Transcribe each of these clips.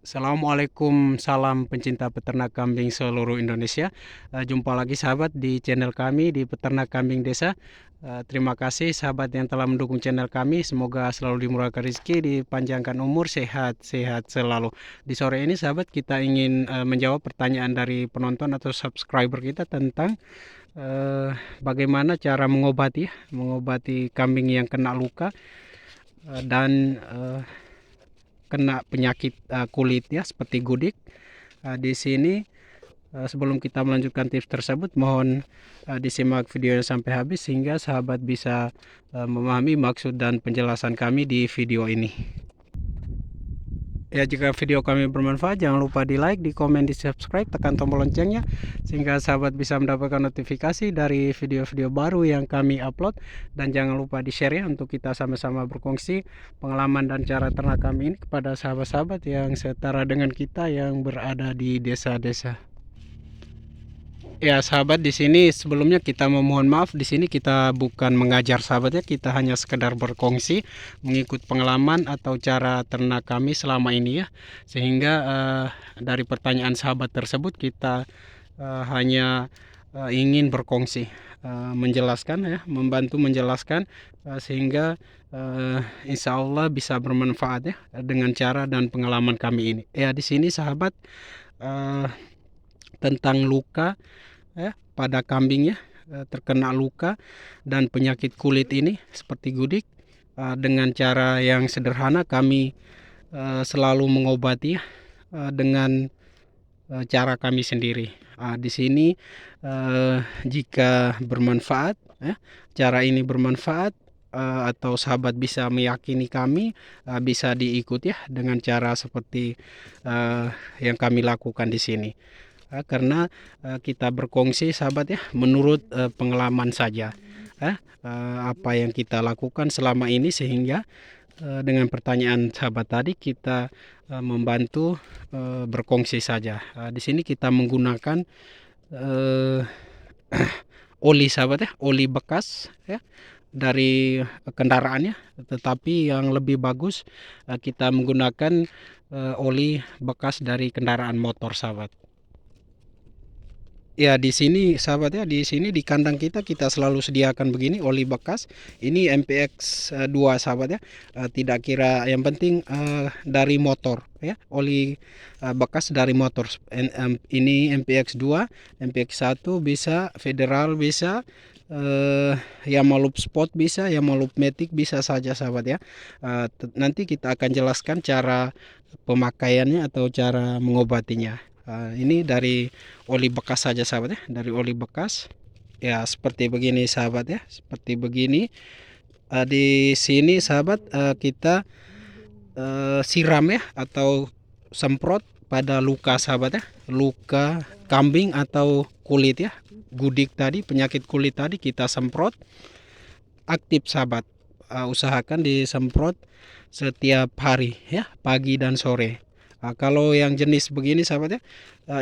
Assalamualaikum, salam pencinta peternak kambing seluruh Indonesia. Jumpa lagi sahabat di channel kami di Peternak Kambing Desa. Terima kasih sahabat yang telah mendukung channel kami. Semoga selalu dimurahkan rezeki, dipanjangkan umur, sehat-sehat selalu. Di sore ini sahabat kita ingin menjawab pertanyaan dari penonton atau subscriber kita tentang bagaimana cara mengobati kambing yang kena luka dan kena penyakit kulit ya seperti gudik. Di sini sebelum kita melanjutkan tips tersebut, mohon disimak videonya sampai habis sehingga sahabat bisa memahami maksud dan penjelasan kami di video ini. Ya, jika video kami bermanfaat, jangan lupa di like, di komen, di subscribe, tekan tombol loncengnya sehingga sahabat bisa mendapatkan notifikasi dari video-video baru yang kami upload. Dan jangan lupa di share ya, untuk kita sama-sama berkongsi pengalaman dan cara ternak kami ini kepada sahabat-sahabat yang setara dengan kita yang berada di desa-desa. Ya sahabat, di sini sebelumnya kita memohon maaf. Di sini kita bukan mengajar sahabat ya, kita hanya sekedar berkongsi mengikut pengalaman atau cara ternak kami selama ini ya. Sehingga dari pertanyaan sahabat tersebut kita hanya ingin berkongsi, menjelaskan ya, membantu menjelaskan sehingga insya Allah bisa bermanfaat ya dengan cara dan pengalaman kami ini. Ya di sini sahabat, tentang luka ya pada kambing ya, terkena luka dan penyakit kulit ini seperti gudik. Dengan cara yang sederhana kami selalu mengobati ya, dengan cara kami sendiri. Di sini jika bermanfaat ya, cara ini bermanfaat atau sahabat bisa meyakini kami, bisa diikuti ya dengan cara seperti yang kami lakukan di sini. Karena kita berkongsi sahabat ya menurut pengalaman saja apa yang kita lakukan selama ini, sehingga dengan pertanyaan sahabat tadi kita membantu berkongsi saja. Di sini kita menggunakan oli sahabat ya, oli bekas ya dari kendaraannya, tetapi yang lebih bagus kita menggunakan oli bekas dari kendaraan motor sahabat. Ya di sini sahabat ya, di sini di kandang kita selalu sediakan begini oli bekas. Ini MPX 2 sahabat ya. Tidak kira, yang penting dari motor ya, oli bekas dari motor. Ini MPX 2, MPX 1 bisa, Federal bisa, Yamalup Sport bisa, Yamalup Matic bisa saja sahabat ya. Nanti kita akan jelaskan cara pemakaiannya atau cara mengobatinya. Ini dari oli bekas saja sahabat ya, dari oli bekas ya seperti begini sahabat ya, seperti begini. Di sini sahabat kita siram ya atau semprot pada luka sahabat ya, luka kambing atau kulit ya, gudik tadi, penyakit kulit tadi kita semprot aktif sahabat. Usahakan disemprot setiap hari ya, pagi dan sore. Kalau yang jenis begini sahabat ya,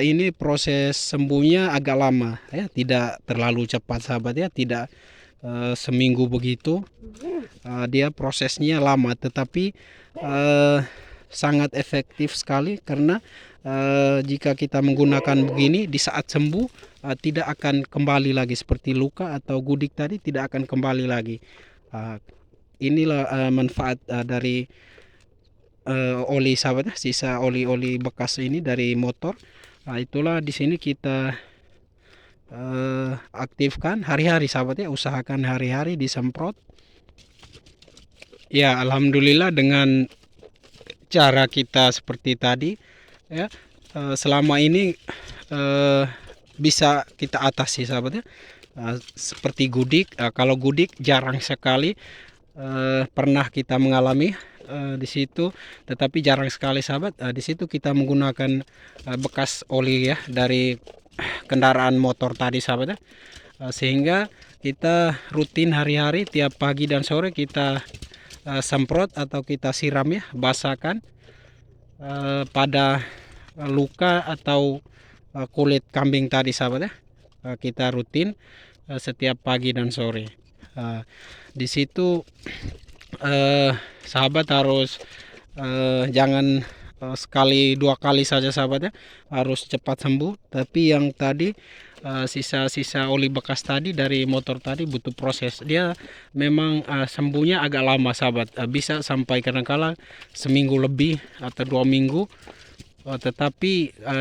ini proses sembuhnya agak lama ya, tidak terlalu cepat sahabat ya, tidak seminggu begitu. Dia prosesnya lama, tetapi sangat efektif sekali karena jika kita menggunakan begini di saat sembuh, tidak akan kembali lagi seperti luka atau gudik tadi, tidak akan kembali lagi. Inilah manfaat dari oli sahabat ya, sisa oli-oli bekas ini dari motor. Itulah di sini kita aktifkan hari-hari sahabat ya, usahakan hari-hari disemprot. Ya alhamdulillah dengan cara kita seperti tadi ya, selama ini bisa kita atasi sahabat ya. Seperti gudik, kalau gudik jarang sekali pernah kita mengalami di situ, tetapi jarang sekali sahabat. Di situ kita menggunakan bekas oli ya dari kendaraan motor tadi sahabat ya. Sehingga kita rutin hari-hari tiap pagi dan sore kita semprot atau kita siram ya, basahkan pada luka atau kulit kambing tadi sahabat ya. Kita rutin setiap pagi dan sore. Di situ sahabat harus jangan sekali 2 kali saja sahabat ya, harus cepat sembuh. Tapi yang tadi sisa-sisa oli bekas tadi dari motor tadi butuh proses. Dia memang sembuhnya agak lama sahabat, bisa sampai kadang-kala seminggu lebih atau 2 minggu. Tetapi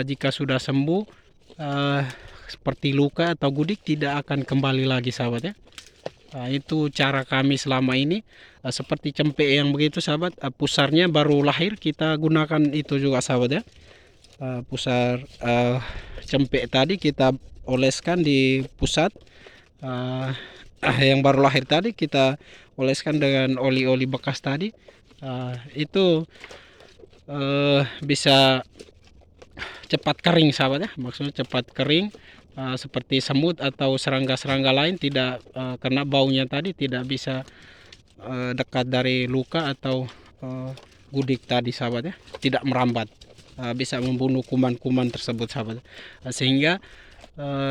jika sudah sembuh, seperti luka atau gudik tidak akan kembali lagi sahabat ya. Itu cara kami selama ini. Seperti cempe yang begitu sahabat, pusarnya baru lahir kita gunakan itu juga sahabat ya. Pusar cempe tadi kita oleskan di pusat, yang baru lahir tadi kita oleskan dengan oli-oli bekas tadi. Itu bisa cepat kering sahabat ya, maksudnya cepat kering. Seperti semut atau serangga-serangga lain tidak, karena baunya tadi tidak bisa dekat dari luka atau gudik tadi sahabat ya, tidak merambat, bisa membunuh kuman-kuman tersebut sahabat. Sehingga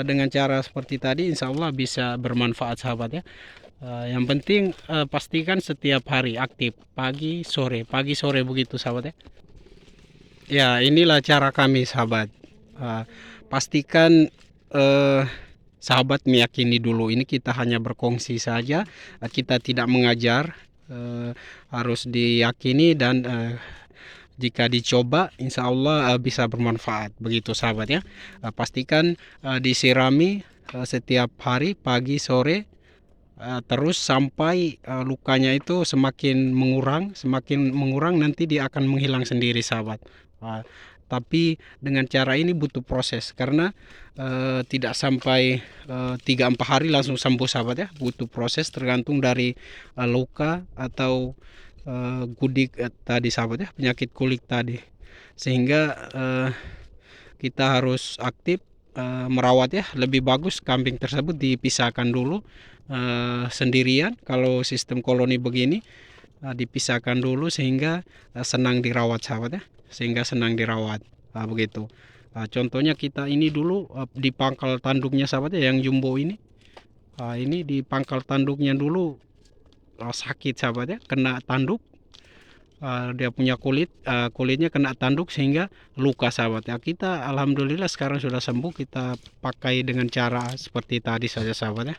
dengan cara seperti tadi insya Allah bisa bermanfaat sahabat ya. Yang penting pastikan setiap hari aktif, pagi sore begitu sahabat ya. Ya, inilah cara kami sahabat. Pastikan sahabat meyakini dulu, ini kita hanya berkongsi saja, kita tidak mengajar, harus diyakini dan jika dicoba insya Allah bisa bermanfaat begitu sahabat ya. Pastikan disirami setiap hari pagi sore, terus sampai lukanya itu semakin mengurang nanti dia akan menghilang sendiri sahabat. Tapi dengan cara ini butuh proses, karena tidak sampai 3-4 hari langsung sembuh sahabat ya, butuh proses tergantung dari luka atau gudik tadi sahabat ya, penyakit kulit tadi. Sehingga kita harus aktif merawat ya. Lebih bagus kambing tersebut dipisahkan dulu sendirian. Kalau sistem koloni begini dipisahkan dulu sehingga senang dirawat sahabat ya, begitu. Contohnya kita ini dulu di pangkal tanduknya sahabat ya, yang jumbo ini. Ini di pangkal tanduknya dulu sakit sahabat ya, kena tanduk. Dia punya kulitnya kena tanduk sehingga luka sahabat ya. Kita alhamdulillah sekarang sudah sembuh, kita pakai dengan cara seperti tadi saja sahabat ya.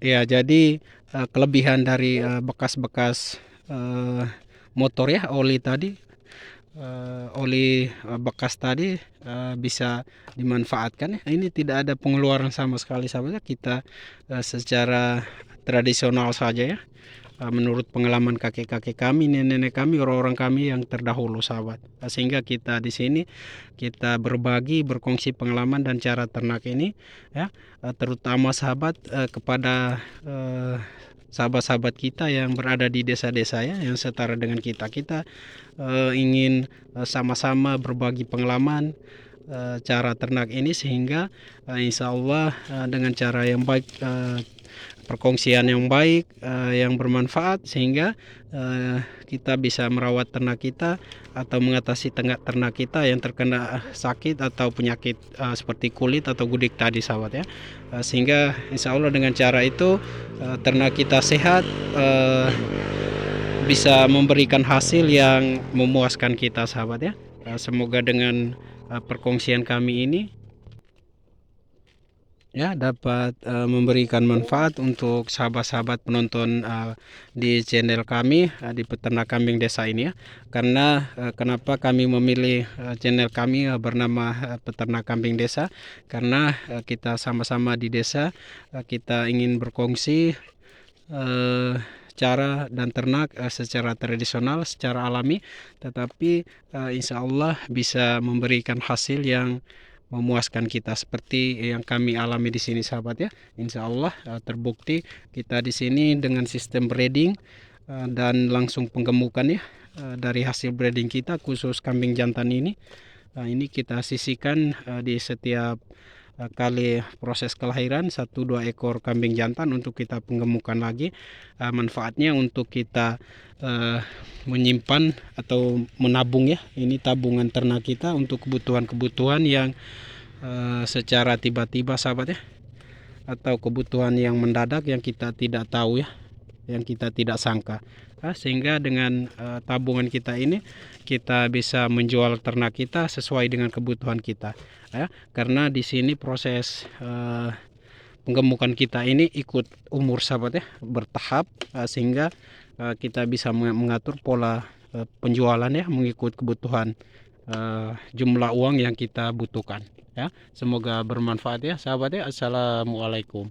Ya, jadi kelebihan dari bekas-bekas motor ya, oli tadi, oli bekas tadi bisa dimanfaatkan ya. Ini tidak ada pengeluaran sama sekali sahabat ya. Kita secara tradisional saja ya, menurut pengalaman kakek-kakek kami, nenek-nenek kami, orang-orang kami yang terdahulu sahabat. Sehingga kita di sini kita berbagi, berkongsi pengalaman dan cara ternak ini ya, terutama sahabat kepada sahabat-sahabat kita yang berada di desa-desa ya, yang setara dengan kita. Kita ingin sama-sama berbagi pengalaman cara ternak ini, sehingga insya Allah dengan cara yang baik, perkongsian yang baik, yang bermanfaat, sehingga kita bisa merawat ternak kita atau mengatasi ternak kita yang terkena sakit atau penyakit seperti kulit atau gudik tadi sahabat ya. Sehingga insya Allah dengan cara itu ternak kita sehat, bisa memberikan hasil yang memuaskan kita sahabat ya. Semoga dengan perkongsian kami ini ya dapat memberikan manfaat untuk sahabat-sahabat penonton di channel kami di Peternak Kambing Desa ini ya. Karena kenapa kami memilih channel kami bernama Peternak Kambing Desa, karena kita sama-sama di desa, kita ingin berkongsi cara dan ternak secara tradisional, secara alami, tetapi insya Allah bisa memberikan hasil yang memuaskan kita seperti yang kami alami di sini sahabat ya. Insya Allah terbukti kita di sini dengan sistem breeding dan langsung penggemukan ya, dari hasil breeding kita khusus kambing jantan ini. Ini kita sisihkan di setiap kali proses kelahiran 1-2 ekor kambing jantan untuk kita penggemukan lagi. Manfaatnya untuk kita menyimpan atau menabung ya, ini tabungan ternak kita untuk kebutuhan-kebutuhan yang secara tiba-tiba sahabat ya, atau kebutuhan yang mendadak yang kita tidak tahu ya. yang kita tidak sangka. Sehingga dengan tabungan kita ini kita bisa menjual ternak kita sesuai dengan kebutuhan kita, ya. Karena di sini proses penggemukan kita ini ikut umur sahabat ya, bertahap, sehingga kita bisa mengatur pola penjualan ya, mengikut kebutuhan jumlah uang yang kita butuhkan, ya. Semoga bermanfaat ya sahabat ya. Assalamualaikum.